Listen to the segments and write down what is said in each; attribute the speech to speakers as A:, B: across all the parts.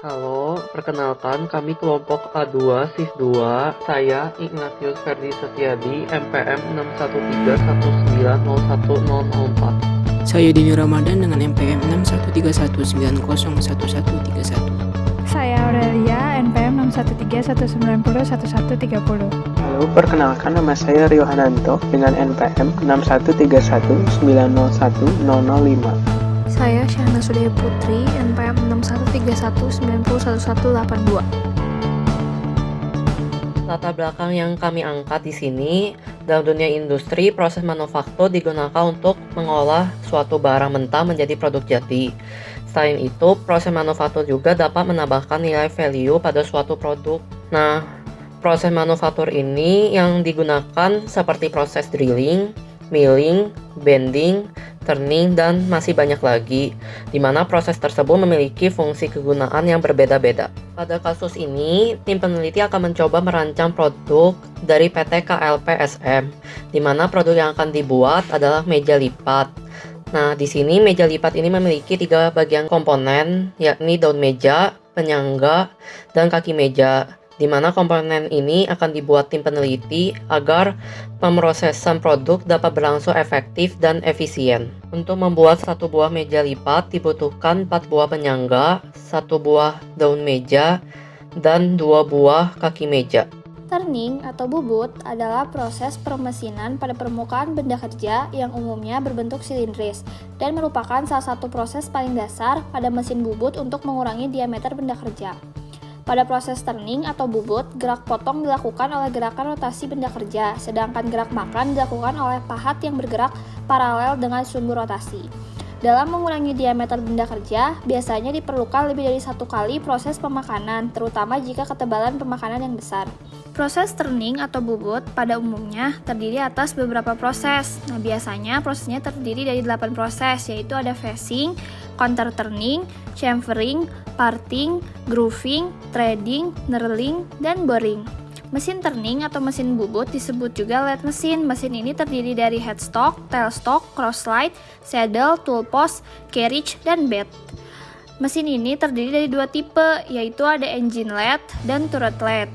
A: Halo, perkenalkan kami kelompok A2 SIS 2. Saya Ignatius Ferdi Setiadi, MPM 61319010004.
B: Saya Dini Ramadan dengan MPM 6131901131.
C: Saya Aurelia, NPM 61319011130.
D: Halo, perkenalkan nama saya Rio Hananto dengan NPM 6131901005.
E: Saya Syahna Sudaya Putri, NPM 6131901182.
A: Latar belakang yang kami angkat di sini, dalam dunia industri, proses manufaktur digunakan untuk mengolah suatu barang mentah menjadi produk jadi. Selain itu, proses manufaktur juga dapat menambahkan nilai value pada suatu produk. Nah, proses manufaktur ini yang digunakan seperti proses drilling, milling, bending, turning, dan masih banyak lagi, di mana proses tersebut memiliki fungsi kegunaan yang berbeda-beda. Pada kasus ini, tim peneliti akan mencoba merancang produk dari PT KLP SM, di mana produk yang akan dibuat adalah meja lipat. Nah, di sini meja lipat ini memiliki 3 bagian komponen, yakni daun meja, penyangga, dan kaki meja, di mana komponen ini akan dibuat tim peneliti agar pemrosesan produk dapat berlangsung efektif dan efisien. Untuk membuat satu buah meja lipat dibutuhkan 4 buah penyangga, 1 buah daun meja, dan 2 buah kaki meja.
E: Turning atau bubut adalah proses permesinan pada permukaan benda kerja yang umumnya berbentuk silindris dan merupakan salah satu proses paling dasar pada mesin bubut untuk mengurangi diameter benda kerja. Pada proses turning atau bubut, gerak potong dilakukan oleh gerakan rotasi benda kerja, sedangkan gerak makan dilakukan oleh pahat yang bergerak paralel dengan sumbu rotasi. Dalam mengurangi diameter benda kerja, biasanya diperlukan lebih dari 1 kali proses pemakanan, terutama jika ketebalan pemakanan yang besar. Proses turning atau bubut pada umumnya terdiri atas beberapa proses. Nah, biasanya prosesnya terdiri dari 8 proses, yaitu ada facing, counter turning, chamfering, parting, grooving, threading, knurling, dan boring. Mesin turning atau mesin bubut disebut juga lathe mesin. Mesin ini terdiri dari headstock, tailstock, crossslide, saddle, tool post, carriage, dan bed. Mesin ini terdiri dari 2 tipe, yaitu ada engine lathe dan turret lathe.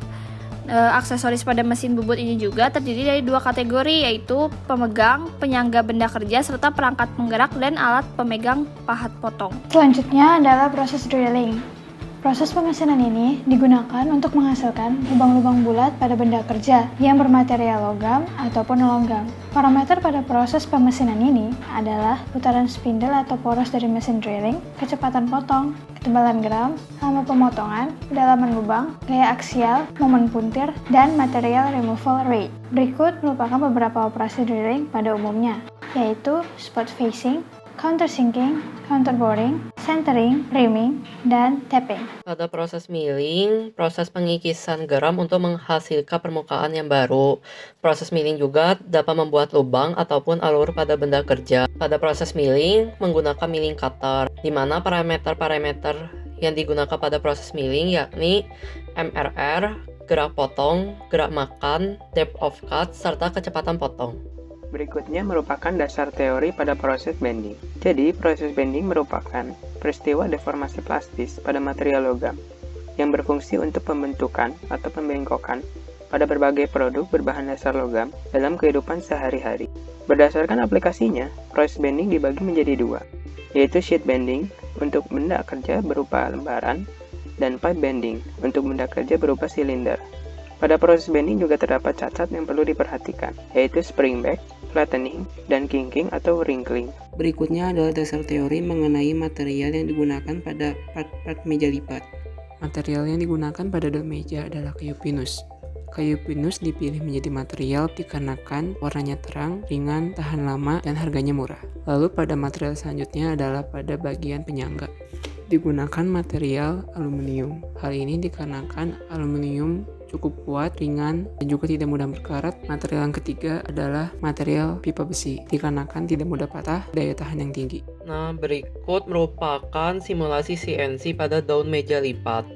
E: Aksesoris pada mesin bubut ini juga terdiri dari 2 kategori, yaitu pemegang, penyangga benda kerja, serta perangkat penggerak dan alat pemegang pahat potong.
C: Selanjutnya adalah proses drilling. Proses pemesinan ini digunakan untuk menghasilkan lubang-lubang bulat pada benda kerja yang bermaterial logam ataupun non-logam. Parameter pada proses pemesinan ini adalah putaran spindle atau poros dari mesin drilling, kecepatan potong, ketebalan gram, lama pemotongan, kedalaman lubang, gaya aksial, momen puntir, dan material removal rate. Berikut merupakan beberapa operasi drilling pada umumnya, yaitu spot facing, countersinking, counterboring, centering, rimming, dan tapping.
A: Pada proses milling, proses pengikisan geram untuk menghasilkan permukaan yang baru. Proses milling juga dapat membuat lubang ataupun alur pada benda kerja. Pada proses milling, menggunakan milling cutter, di mana parameter-parameter yang digunakan pada proses milling yakni MRR, gerak potong, gerak makan, depth of cut, serta kecepatan potong.
D: Berikutnya merupakan dasar teori pada proses bending. Jadi, proses bending merupakan peristiwa deformasi plastis pada material logam yang berfungsi untuk pembentukan atau pembengkokan pada berbagai produk berbahan dasar logam dalam kehidupan sehari-hari. Berdasarkan aplikasinya, proses bending dibagi menjadi 2, yaitu sheet bending untuk benda kerja berupa lembaran dan pipe bending untuk benda kerja berupa silinder. Pada proses bending juga terdapat cacat yang perlu diperhatikan, yaitu spring back, flattening, dan kinking atau wrinkling.
B: Berikutnya adalah dasar teori mengenai material yang digunakan pada part-part meja lipat. Material yang digunakan pada daun meja adalah kayu pinus. Kayu pinus dipilih menjadi material dikarenakan warnanya terang, ringan, tahan lama, dan harganya murah. Lalu pada material selanjutnya adalah pada bagian penyangga. Digunakan material aluminium. Hal ini dikarenakan aluminium cukup kuat, ringan, dan juga tidak mudah berkarat. Material yang ketiga adalah material pipa besi, dikarenakan tidak mudah patah, daya tahan yang tinggi.
A: Nah, berikut merupakan simulasi CNC pada daun meja lipat.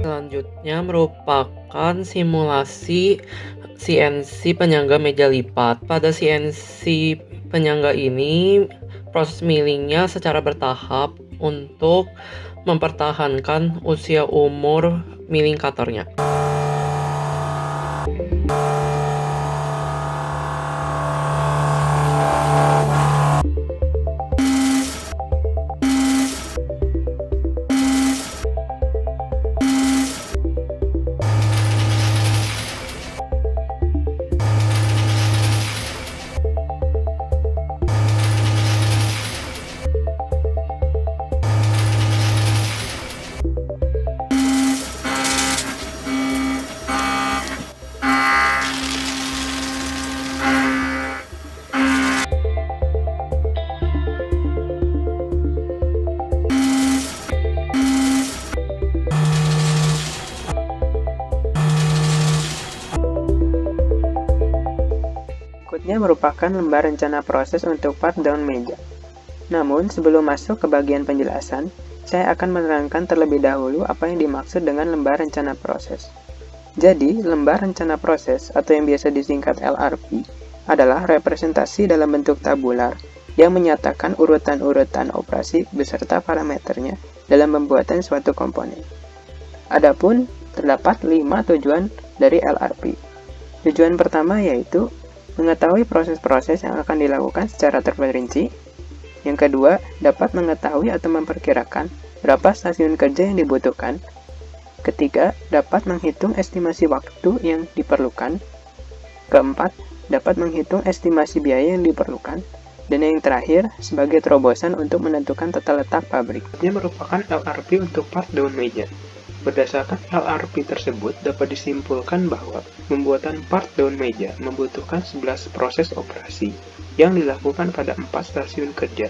A: Selanjutnya merupakan melakukan simulasi CNC penyangga meja lipat. Pada CNC penyangga ini, proses millingnya secara bertahap untuk mempertahankan usia umur milling cutternya.
D: Berikutnya merupakan lembar rencana proses untuk part daun meja. Namun, sebelum masuk ke bagian penjelasan, saya akan menerangkan terlebih dahulu apa yang dimaksud dengan lembar rencana proses. Jadi, lembar rencana proses atau yang biasa disingkat LRP adalah representasi dalam bentuk tabular yang menyatakan urutan-urutan operasi beserta parameternya dalam pembuatan suatu komponen. Adapun, terdapat 5 tujuan dari LRP. Tujuan pertama yaitu mengetahui proses-proses yang akan dilakukan secara terperinci. Yang kedua, dapat mengetahui atau memperkirakan berapa stasiun kerja yang dibutuhkan. Ketiga, dapat menghitung estimasi waktu yang diperlukan. Keempat, dapat menghitung estimasi biaya yang diperlukan. Dan yang terakhir, sebagai terobosan untuk menentukan tata letak pabrik. Ini merupakan LRP untuk part daun meja. Berdasarkan LRP tersebut, dapat disimpulkan bahwa pembuatan part daun meja membutuhkan 11 proses operasi yang dilakukan pada 4 stasiun kerja,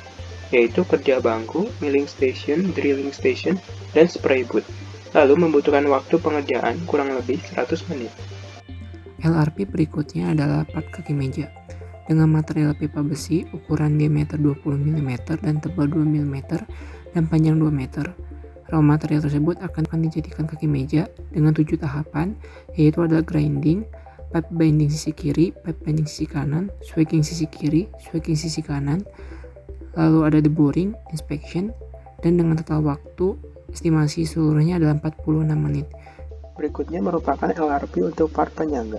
D: yaitu kerja bangku, milling station, drilling station, dan spray booth. Lalu membutuhkan waktu pengerjaan kurang lebih 100 menit.
B: LRP berikutnya adalah part kaki meja. Dengan material pipa besi, ukuran diameter 20 mm dan tebal 2 mm dan panjang 2 meter. Raw material tersebut akan dijadikan kaki meja dengan 7 tahapan, yaitu adalah grinding, pipe binding sisi kiri, pipe binding sisi kanan, swagging sisi kiri, swagging sisi kanan, lalu ada deburring, inspection, dan dengan total waktu estimasi seluruhnya adalah 46 menit.
D: Berikutnya merupakan LRP untuk part penyangga.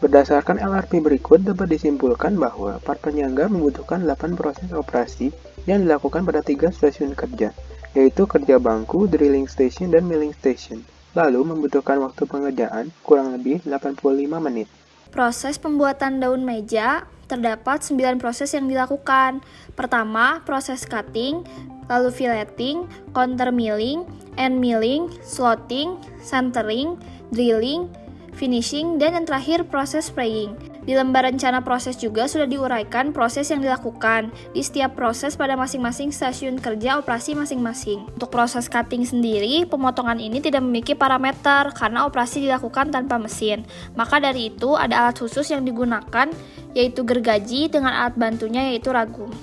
D: Berdasarkan LRP berikut dapat disimpulkan bahwa part penyangga membutuhkan 8 proses operasi yang dilakukan pada 3 stasiun kerja, yaitu kerja bangku, drilling station, dan milling station. Lalu membutuhkan waktu pengerjaan kurang lebih 85 menit.
E: Proses pembuatan daun meja terdapat 9 proses yang dilakukan. Pertama, proses cutting, lalu filleting, counter milling, end milling, slotting, centering, drilling, finishing, dan yang terakhir proses spraying. Di lembar rencana proses juga sudah diuraikan proses yang dilakukan di setiap proses pada masing-masing stasiun kerja operasi masing-masing. Untuk proses cutting sendiri, pemotongan ini tidak memiliki parameter karena operasi dilakukan tanpa mesin. Maka dari itu ada alat khusus yang digunakan, yaitu gergaji dengan alat bantunya yaitu ragum.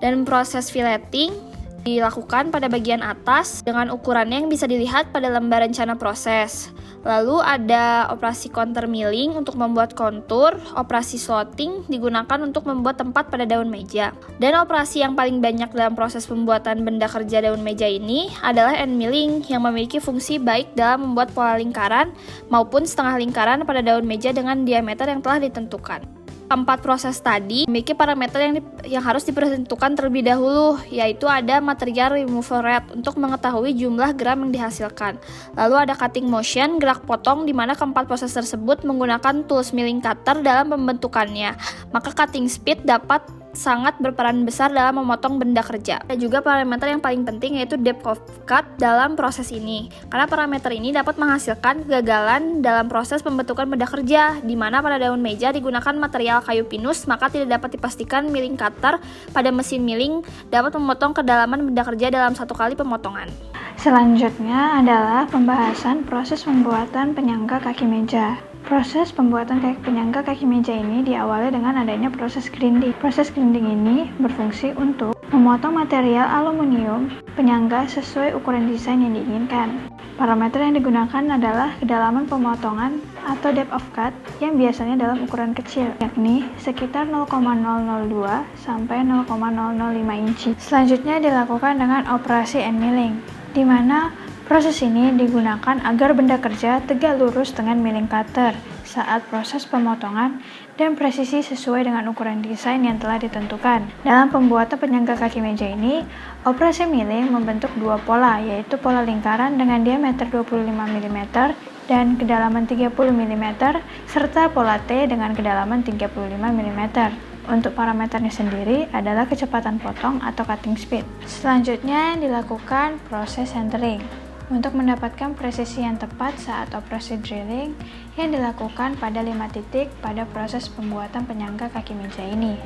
E: Dan proses filleting dilakukan pada bagian atas dengan ukurannya yang bisa dilihat pada lembar rencana proses. Lalu ada operasi counter milling untuk membuat kontur, operasi slotting digunakan untuk membuat tempat pada daun meja. Dan operasi yang paling banyak dalam proses pembuatan benda kerja daun meja ini adalah end milling yang memiliki fungsi baik dalam membuat pola lingkaran maupun setengah lingkaran pada daun meja dengan diameter yang telah ditentukan. Keempat proses tadi memiliki parameter yang harus diperhitungkan terlebih dahulu, yaitu ada material removal rate untuk mengetahui jumlah gram yang dihasilkan. Lalu ada cutting motion, gerak potong, di mana keempat proses tersebut menggunakan tools milling cutter dalam pembentukannya. Maka cutting speed dapat sangat berperan besar dalam memotong benda kerja. Ada juga parameter yang paling penting yaitu depth of cut dalam proses ini. Karena parameter ini dapat menghasilkan kegagalan dalam proses pembentukan benda kerja, di mana pada daun meja digunakan material kayu pinus, maka tidak dapat dipastikan milling cutter pada mesin milling dapat memotong kedalaman benda kerja dalam satu kali pemotongan.
C: Selanjutnya adalah pembahasan proses pembuatan penyangga kaki meja. Proses pembuatan penyangga kaki meja ini diawali dengan adanya proses grinding. Proses grinding ini berfungsi untuk memotong material aluminium penyangga sesuai ukuran desain yang diinginkan. Parameter yang digunakan adalah kedalaman pemotongan atau depth of cut yang biasanya dalam ukuran kecil, yakni sekitar 0,002 sampai 0,005 inci. Selanjutnya dilakukan dengan operasi end milling, di mana proses ini digunakan agar benda kerja tegak lurus dengan milling cutter saat proses pemotongan dan presisi sesuai dengan ukuran desain yang telah ditentukan. Dalam pembuatan penyangga kaki meja ini, operasi milling membentuk dua pola, yaitu pola lingkaran dengan diameter 25 mm dan kedalaman 30 mm, serta pola T dengan kedalaman 35 mm. Untuk parameternya sendiri adalah kecepatan potong atau cutting speed. Selanjutnya dilakukan proses centering untuk mendapatkan presisi yang tepat saat operasi drilling yang dilakukan pada 5 titik pada proses pembuatan penyangga kaki meja ini.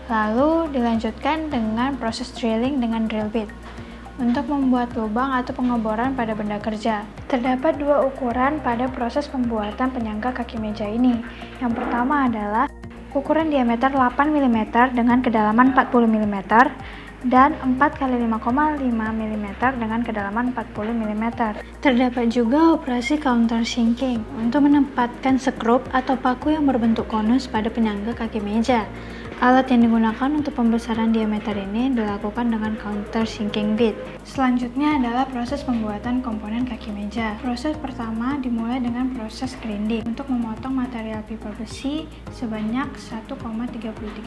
C: Lalu dilanjutkan dengan proses drilling dengan drill bit untuk membuat lubang atau pengeboran pada benda kerja. Terdapat dua ukuran pada proses pembuatan penyangga kaki meja ini. Yang pertama adalah ukuran diameter 8 mm dengan kedalaman 40 mm dan 4 x 5,5 mm dengan kedalaman 40 mm. Terdapat juga operasi countersinking untuk menempatkan skrup atau paku yang berbentuk konus pada penyangga kaki meja. Alat yang digunakan untuk pembesaran diameter ini dilakukan dengan countersinking bit. Selanjutnya adalah proses pembuatan komponen kaki meja. Proses pertama dimulai dengan proses grinding untuk memotong material pipa besi sebanyak 1,33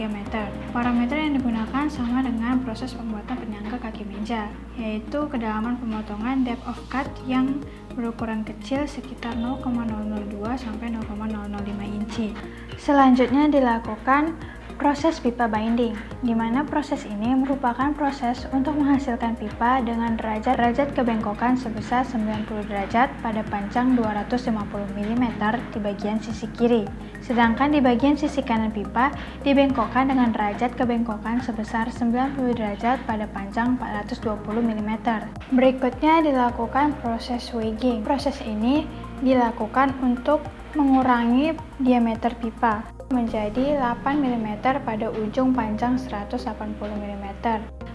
C: meter. Parameter yang digunakan sama dengan proses pembuatan penyangga kaki meja, yaitu kedalaman pemotongan depth of cut yang berukuran kecil sekitar 0,002 sampai 0,005 inci. Selanjutnya dilakukan proses pipa binding, di mana proses ini merupakan proses untuk menghasilkan pipa dengan derajat kebengkokan sebesar 90 derajat pada panjang 250 mm di bagian sisi kiri, sedangkan di bagian sisi kanan pipa dibengkokkan dengan derajat kebengkokan sebesar 90 derajat pada panjang 420 mm. Berikutnya dilakukan proses wedging. Proses ini dilakukan untuk mengurangi diameter pipa menjadi 8 mm pada ujung panjang 180 mm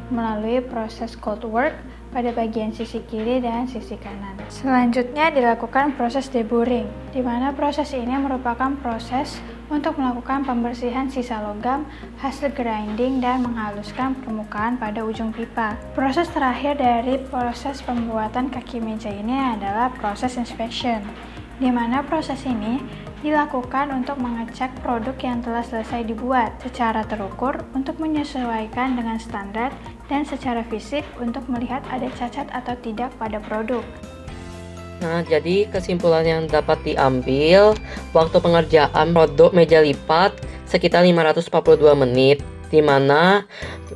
C: melalui proses cold work pada bagian sisi kiri dan sisi kanan. Selanjutnya dilakukan proses deburring, di mana proses ini merupakan proses untuk melakukan pembersihan sisa logam hasil grinding dan menghaluskan permukaan pada ujung pipa. Proses terakhir dari proses pembuatan kaki meja ini adalah proses inspection, di mana proses ini dilakukan untuk mengecek produk yang telah selesai dibuat secara terukur untuk menyesuaikan dengan standar dan secara fisik untuk melihat ada cacat atau tidak pada produk.
A: Nah, jadi kesimpulan yang dapat diambil, waktu pengerjaan produk meja lipat sekitar 542 menit, di mana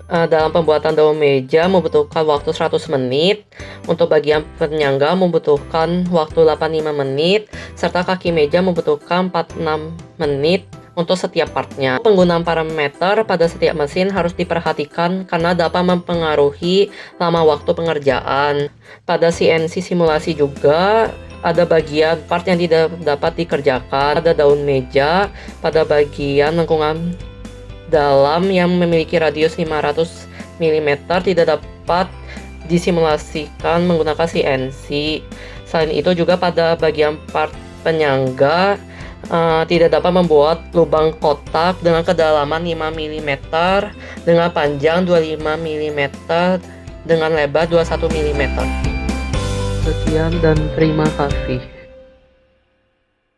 A: dalam pembuatan daun meja membutuhkan waktu 100 menit, untuk bagian penyangga membutuhkan waktu 85 menit, serta kaki meja membutuhkan 46 menit untuk setiap partnya. Penggunaan parameter pada setiap mesin harus diperhatikan karena dapat mempengaruhi lama waktu pengerjaan. Pada CNC simulasi juga ada bagian part yang tidak dapat dikerjakan. Pada daun meja, pada bagian lengkungan dalam yang memiliki radius 500 mm tidak dapat disimulasikan menggunakan CNC. Selain itu juga pada bagian part penyangga tidak dapat membuat lubang kotak dengan kedalaman 5 mm dengan panjang 25 mm dengan lebar 21 mm. Sekian dan terima kasih.